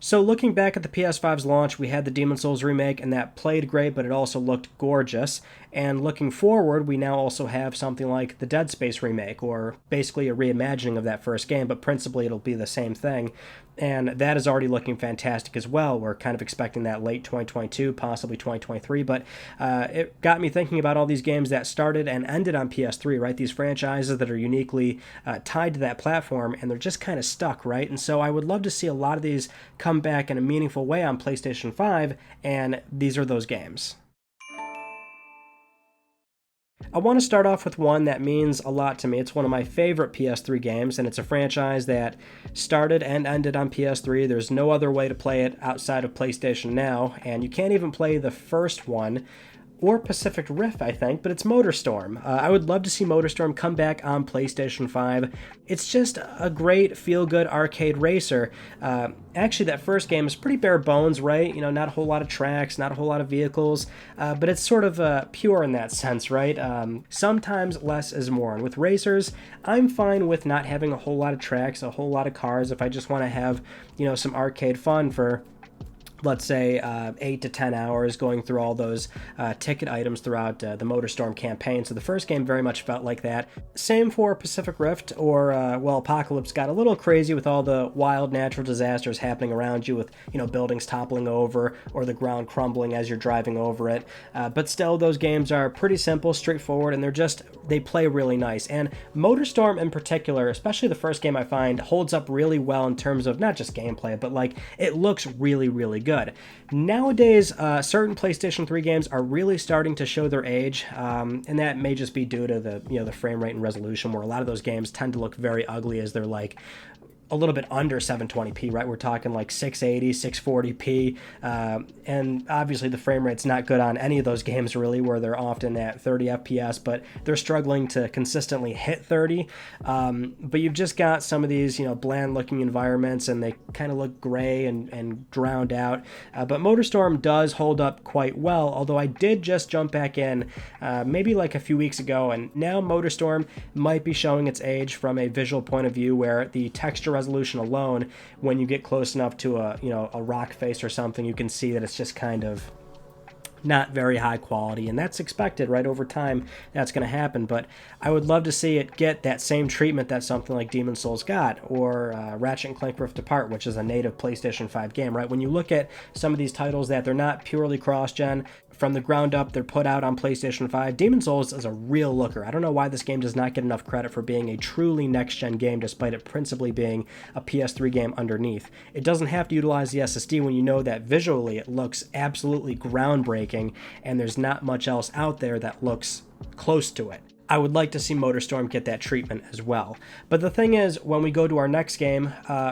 So looking back at the PS5's launch, we had the Demon's Souls remake, and that played great, but it also looked gorgeous. And looking forward, we now also have something like the Dead Space remake, or basically a reimagining of that first game, but principally it'll be the same thing. And that is already looking fantastic as well. We're kind of expecting that late 2022, possibly 2023, but it got me thinking about all these games that started and ended on PS3, right? These franchises that are uniquely tied to that platform, and they're just kind of stuck, right? And so I would love to see a lot of these come back in a meaningful way on PlayStation 5, and these are those games. I want to start off with one that means a lot to me. It's one of my favorite PS3 games, and it's a franchise that started and ended on PS3. There's no other way to play it outside of PlayStation Now, and you can't even play the first one or Pacific Rift, I think, but it's MotorStorm. I would love to see MotorStorm come back on PlayStation 5. It's just a great feel-good arcade racer. Actually, that first game is pretty bare bones, right? You know, not a whole lot of tracks, not a whole lot of vehicles, but it's sort of pure in that sense, right? Sometimes less is more. And with racers, I'm fine with not having a whole lot of tracks, a whole lot of cars, if I just want to have, you know, some arcade fun for, let's say, 8 to 10 hours going through all those ticket items throughout the MotorStorm campaign. So the first game very much felt like that. Same for Pacific Rift, or, well, Apocalypse got a little crazy with all the wild natural disasters happening around you with, you know, buildings toppling over or the ground crumbling as you're driving over it. But still, those games are pretty simple, straightforward, and they play really nice. And MotorStorm in particular, especially the first game, I find holds up really well in terms of not just gameplay, but like it looks really, really good. Nowadays, certain PlayStation 3 games are really starting to show their age, and that may just be due to the frame rate and resolution, where a lot of those games tend to look very ugly as they're like a little bit under 720p, right? We're talking like 680, 640p, and obviously the frame rate's not good on any of those games really, where they're often at 30 FPS, but they're struggling to consistently hit 30. But you've just got some of these, you know, bland looking environments, and they kind of look gray and drowned out. But MotorStorm does hold up quite well, although I did just jump back in maybe like a few weeks ago, and now MotorStorm might be showing its age from a visual point of view, where the texture resolution alone, when you get close enough to a rock face or something, you can see that it's just kind of not very high quality, and that's expected, right? Over time that's going to happen, but I would love to see it get that same treatment that something like Demon's Souls got, or Ratchet & Clank Rift Apart, which is a native PlayStation 5 game, right? When you look at some of these titles that they're not purely cross-gen, from the ground up, they're put out on PlayStation 5. Demon's Souls is a real looker. I don't know why this game does not get enough credit for being a truly next-gen game, despite it principally being a PS3 game underneath. It doesn't have to utilize the SSD when you know that visually it looks absolutely groundbreaking, and there's not much else out there that looks close to it. I would like to see MotorStorm get that treatment as well. But the thing is, when we go to our next game,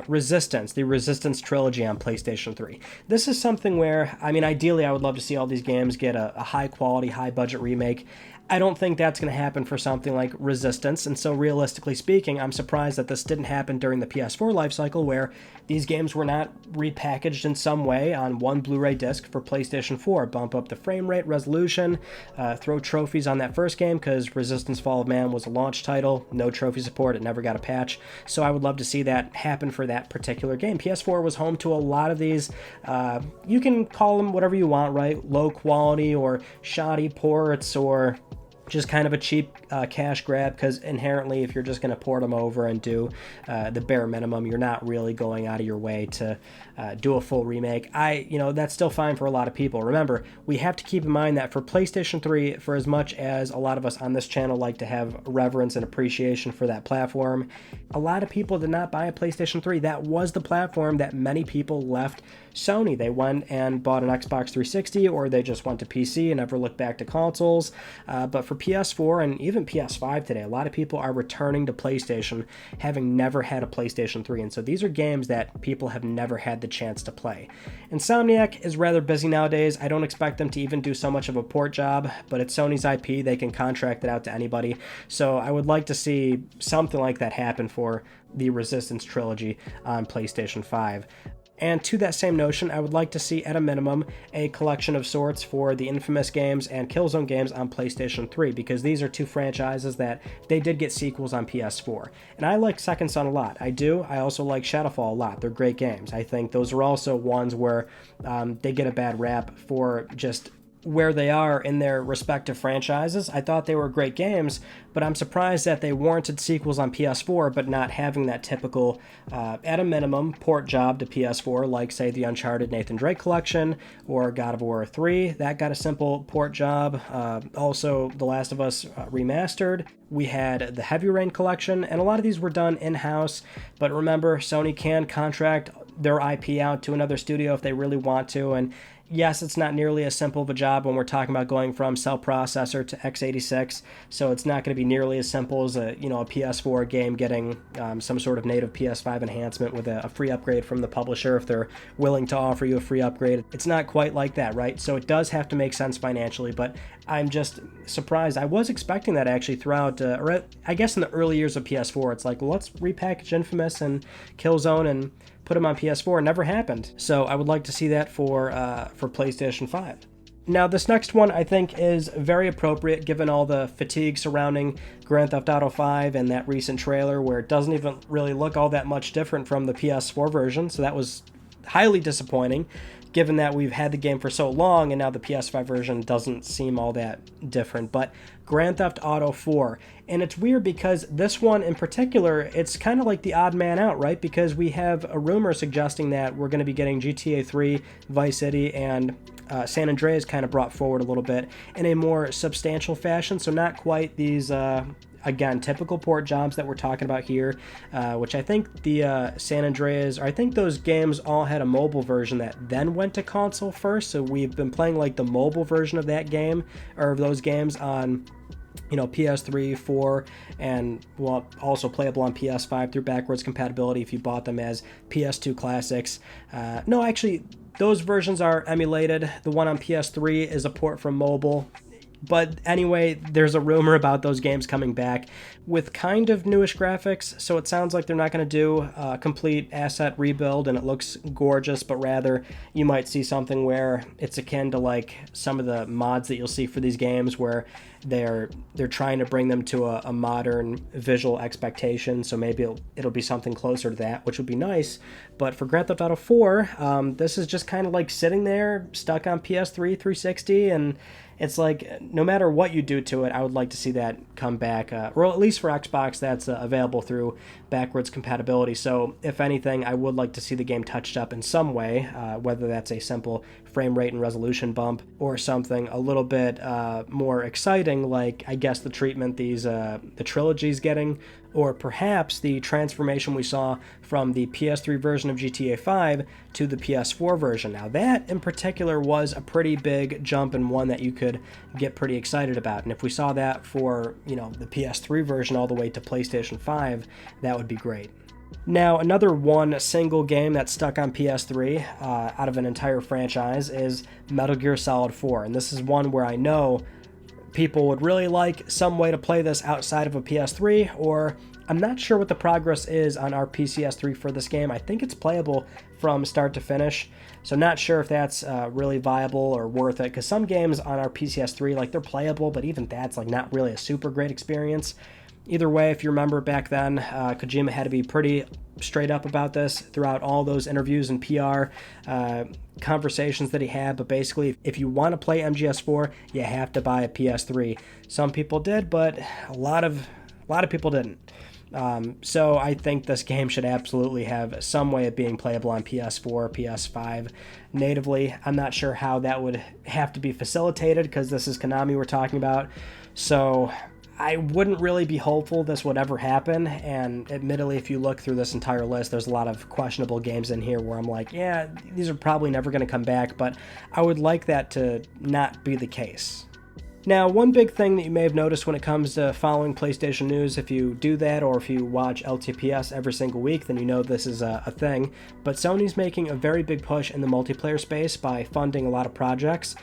Resistance, the Resistance trilogy on PlayStation 3. This is something where, I mean, ideally I would love to see all these games get a high quality, high budget remake. I don't think that's going to happen for something like Resistance, and so realistically speaking, I'm surprised that this didn't happen during the PS4 lifecycle, where these games were not repackaged in some way on one Blu-ray disc for PlayStation 4. Bump up the frame rate, resolution, throw trophies on that first game, because Resistance Fall of Man was a launch title, no trophy support, it never got a patch, so I would love to see that happen for that particular game. PS4 was home to a lot of these, you can call them whatever you want, right? Low quality or shoddy ports, or just kind of a cheap cash grab, because inherently if you're just going to port them over and do the bare minimum, you're not really going out of your way to do a full remake. That's still fine for a lot of people. Remember, we have to keep in mind that for PlayStation 3, for as much as a lot of us on this channel like to have reverence and appreciation for that platform, a lot of people did not buy a PlayStation 3. That was the platform that many people left Sony. They went and bought an Xbox 360, or they just went to PC and never looked back to consoles. But for PS4 and even PS5 today, a lot of people are returning to PlayStation, having never had a PlayStation 3, and so these are games that people have never had the chance to play. Insomniac is rather busy nowadays. I don't expect them to even do so much of a port job, but it's Sony's IP. They can contract it out to anybody, so I would like to see something like that happen for the Resistance trilogy on PlayStation 5. And to that same notion, I would like to see, at a minimum, a collection of sorts for the Infamous games and Killzone games on PlayStation 3, because these are two franchises that they did get sequels on PS4. And I like Second Son a lot. I do. I also like Shadowfall a lot. They're great games. I think those are also ones where they get a bad rap for just where they are in their respective franchises. I thought they were great games, but I'm surprised that they warranted sequels on PS4, but not having that typical, at a minimum, port job to PS4, like, say, the Uncharted Nathan Drake collection or God of War 3. That got a simple port job. Also, The Last of Us Remastered. We had the Heavy Rain collection, and a lot of these were done in-house, but remember, Sony can contract their IP out to another studio if they really want to, and yes, it's not nearly as simple of a job when we're talking about going from cell processor to x86, so it's not going to be nearly as simple as a PS4 game getting some sort of native PS5 enhancement with a free upgrade from the publisher if they're willing to offer you a free upgrade. It's not quite like that, right? So it does have to make sense financially, but I'm just surprised. I was expecting that actually throughout, or I guess in the early years of PS4, it's like, well, let's repackage Infamous and Killzone and put them on PS4. It never happened. So I would like to see that for PlayStation 5. Now, this next one I think is very appropriate given all the fatigue surrounding Grand Theft Auto 5 and that recent trailer where it doesn't even really look all that much different from the PS4 version. So that was highly disappointing, given that we've had the game for so long and now the PS5 version doesn't seem all that different. But Grand Theft Auto 4, and it's weird because this one in particular, it's kind of like the odd man out, right? Because we have a rumor suggesting that we're going to be getting GTA 3, Vice City, and San Andreas kind of brought forward a little bit in a more substantial fashion, so not quite these again, typical port jobs that we're talking about here, which I think the San Andreas, or I think those games all had a mobile version that then went to console first, so we've been playing like the mobile version of that game, or of those games on PS3, 4, and well, also playable on PS5 through backwards compatibility if you bought them as PS2 classics. No, actually, those versions are emulated. The one on PS3 is a port from mobile. But anyway, there's a rumor about those games coming back with kind of newish graphics, so it sounds like they're not going to do a complete asset rebuild and it looks gorgeous, but rather you might see something where it's akin to like some of the mods that you'll see for these games where they're trying to bring them to a modern visual expectation, so maybe it'll be something closer to that, which would be nice. But for Grand Theft Auto 4, this is just kind of like sitting there stuck on PS3 360, and it's like, no matter what you do to it, I would like to see that come back, or at least for Xbox, that's available through backwards compatibility. So, if anything, I would like to see the game touched up in some way, whether that's a simple frame rate and resolution bump, or something a little bit more exciting, like, I guess, the treatment the trilogy's getting, or perhaps the transformation we saw from the PS3 version of GTA 5 to the PS4 version. Now, that in particular was a pretty big jump and one that you could get pretty excited about. And if we saw that for, the PS3 version all the way to PlayStation 5, that would be great. Now, another one single game that's stuck on PS3 out of an entire franchise is Metal Gear Solid 4. And this is one where I know people would really like some way to play this outside of a PS3, or I'm not sure what the progress is on our PCS3 for this game. I think it's playable from start to finish, so not sure if that's really viable or worth it, because some games on our PCS3, like, they're playable, but even that's like not really a super great experience. Either way, if you remember back then, Kojima had to be pretty straight up about this throughout all those interviews and PR conversations that he had, but basically, if you want to play MGS4, you have to buy a PS3. Some people did, but a lot of people didn't. So I think this game should absolutely have some way of being playable on PS4, PS5 natively. I'm not sure how that would have to be facilitated, because this is Konami we're talking about. So I wouldn't really be hopeful this would ever happen, and admittedly, if you look through this entire list, there's a lot of questionable games in here where I'm like, yeah, these are probably never going to come back, but I would like that to not be the case. Now, one big thing that you may have noticed when it comes to following PlayStation news, if you do that or if you watch LTPS every single week, then you know this is a thing. But Sony's making a very big push in the multiplayer space by funding a lot of projects,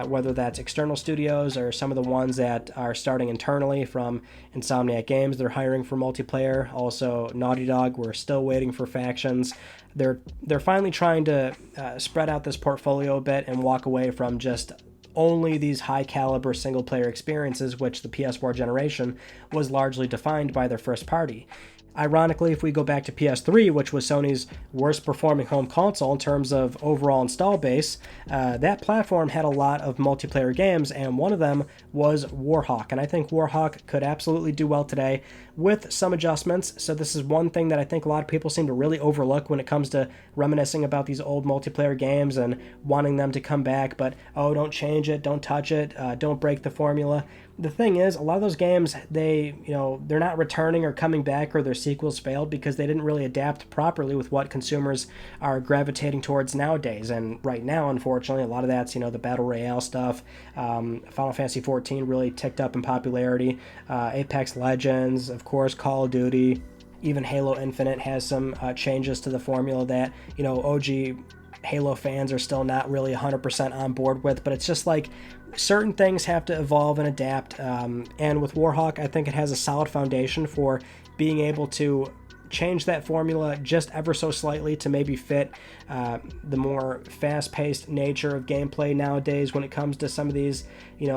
whether that's external studios or some of the ones that are starting internally from Insomniac Games. They're hiring for multiplayer. Also, Naughty Dog, we're still waiting for factions. They're finally trying to spread out this portfolio a bit and walk away from just only these high caliber single player experiences, which the PS4 generation was largely defined by their first party. Ironically, if we go back to PS3, which was Sony's worst performing home console in terms of overall install base, that platform had a lot of multiplayer games, and one of them was Warhawk. And I think Warhawk could absolutely do well today with some adjustments. So this is one thing that I think a lot of people seem to really overlook when it comes to reminiscing about these old multiplayer games and wanting them to come back. But, oh, don't change it, don't touch it, don't break the formula. The thing is, a lot of those games, they're not returning or coming back, or their sequels failed because they didn't really adapt properly with what consumers are gravitating towards nowadays. And right now, unfortunately, a lot of that's, the Battle Royale stuff. Final Fantasy XIV really ticked up in popularity. Apex Legends, of course, Call of Duty. Even Halo Infinite has some changes to the formula that, OG Halo fans are still not really 100% on board with, but it's just like certain things have to evolve and adapt, and with Warhawk, I think it has a solid foundation for being able to change that formula just ever so slightly to maybe fit the more fast-paced nature of gameplay nowadays when it comes to some of these,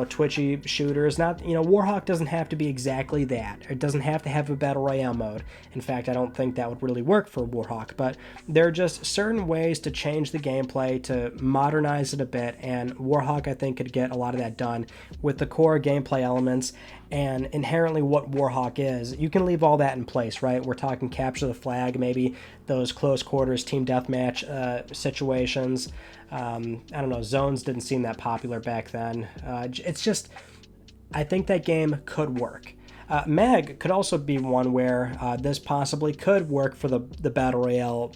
twitchy shooters. Not, Warhawk doesn't have to be exactly that. It doesn't have to have a Battle Royale mode. In fact, I don't think that would really work for Warhawk, but there are just certain ways to change the gameplay, to modernize it a bit, and Warhawk, I think, could get a lot of that done with the core gameplay elements and inherently what Warhawk is. You can leave all that in place, right? We're talking capture the flag, maybe those close quarters team deathmatch situations. I don't know, zones didn't seem that popular back then. It's just, I think that game could work. Mag could also be one where this possibly could work for the Battle Royale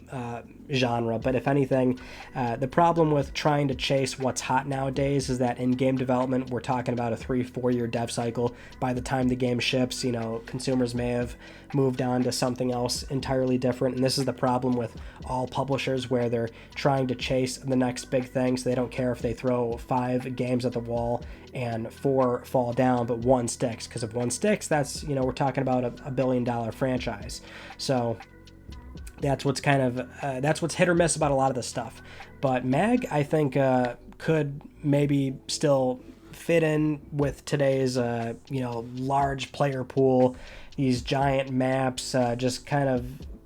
genre, but if anything, the problem with trying to chase what's hot nowadays is that in game development, we're talking about a 3-4 year dev cycle. By the time the game ships, consumers may have moved on to something else entirely different, and this is the problem with all publishers, where they're trying to chase the next big thing, so they don't care if they throw 5 games at the wall and 4 fall down, but 1 sticks, because if 1 sticks, that's, we're talking about a $1 billion franchise. So that's what's that's what's hit or miss about a lot of this stuff. But Mag, I think, could maybe still fit in with today's, large player pool, these giant maps, just kind of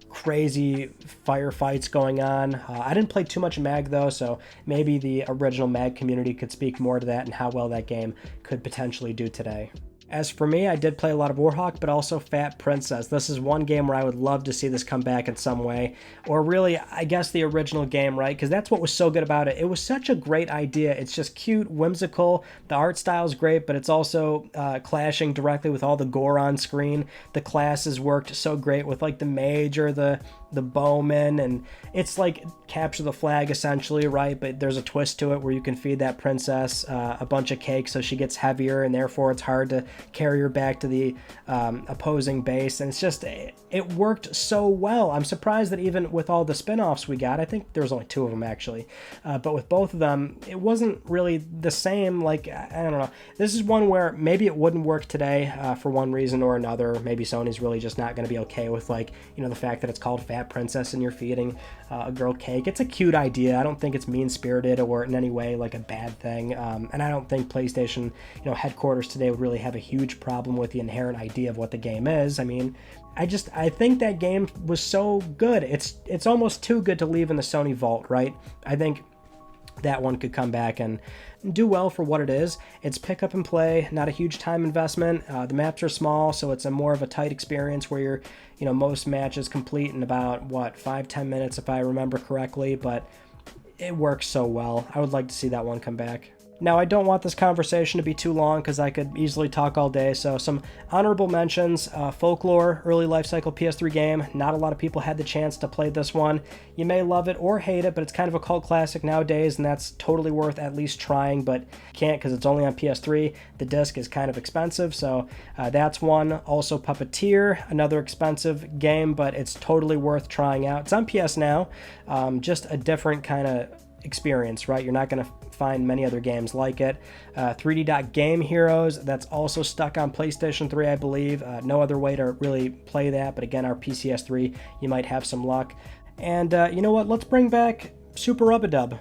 crazy firefights going on. I didn't play too much Mag though, so maybe the original Mag community could speak more to that and how well that game could potentially do today. As for me, I did play a lot of Warhawk, but also Fat Princess. This is one game where I would love to see this come back in some way. Or really, I guess the original game, right? Because that's what was so good about it. It was such a great idea. It's just cute, whimsical. The art style is great, but it's also clashing directly with all the gore on screen. The classes worked so great with like the mage or the bowman, and it's like capture the flag essentially, right? But there's a twist to it where you can feed that princess a bunch of cake so she gets heavier, and therefore it's hard to carry her back to the opposing base. And it's just, it worked so well. I'm surprised that even with all the spin-offs we got, I think there was only 2 of them actually, but with both of them, it wasn't really the same. Like, I don't know, this is one where maybe it wouldn't work today for one reason or another. Maybe Sony's really just not going to be okay with, like, the fact that it's called Fat Princess and you're feeding a girl cake. It's a cute idea. I don't think it's mean-spirited or in any way like a bad thing, and I don't think PlayStation headquarters today would really have a huge problem with the inherent idea of what the game is. I mean, I think that game was so good. It's almost too good to leave in the Sony vault, right? I think that one could come back and do well for what it is. It's pick up and play, not a huge time investment. The maps are small, so it's a more of a tight experience where you're, most matches complete in about 5-10 minutes if I remember correctly, but it works so well. I would like to see that one come back. Now, I don't want this conversation to be too long because I could easily talk all day, so some honorable mentions. Folklore, early lifecycle PS3 game. Not a lot of people had the chance to play this one. You may love it or hate it, but it's kind of a cult classic nowadays, and that's totally worth at least trying, but can't because it's only on PS3. The disc is kind of expensive, so that's one. Also, Puppeteer, another expensive game, but it's totally worth trying out. It's on PS Now, just a different kind of experience, right? You're not going to find many other games like it. 3D Dot Game Heroes, that's also stuck on PlayStation 3, I believe. No other way to really play that, but again, our PCS3, you might have some luck. And you know what? Let's bring back Super Rub-a-Dub,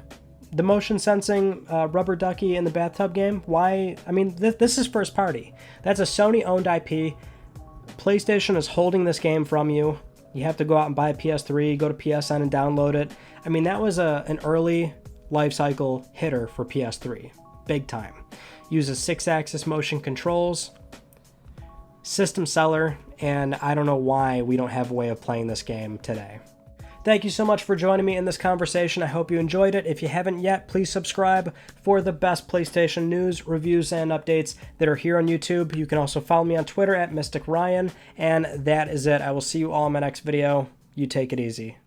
the motion sensing rubber ducky in the bathtub game. Why? I mean, this is first party. That's a Sony-owned IP. PlayStation is holding this game from you. You have to go out and buy a PS3, go to PSN and download it. I mean, that was an early life cycle hitter for PS3. Big time. Uses SIXAXIS motion controls, system seller, and I don't know why we don't have a way of playing this game today. Thank you so much for joining me in this conversation. I hope you enjoyed it. If you haven't yet, please subscribe for the best PlayStation news, reviews, and updates that are here on YouTube. You can also follow me on Twitter at Mystic Ryan, and that is it. I will see you all in my next video. You take it easy.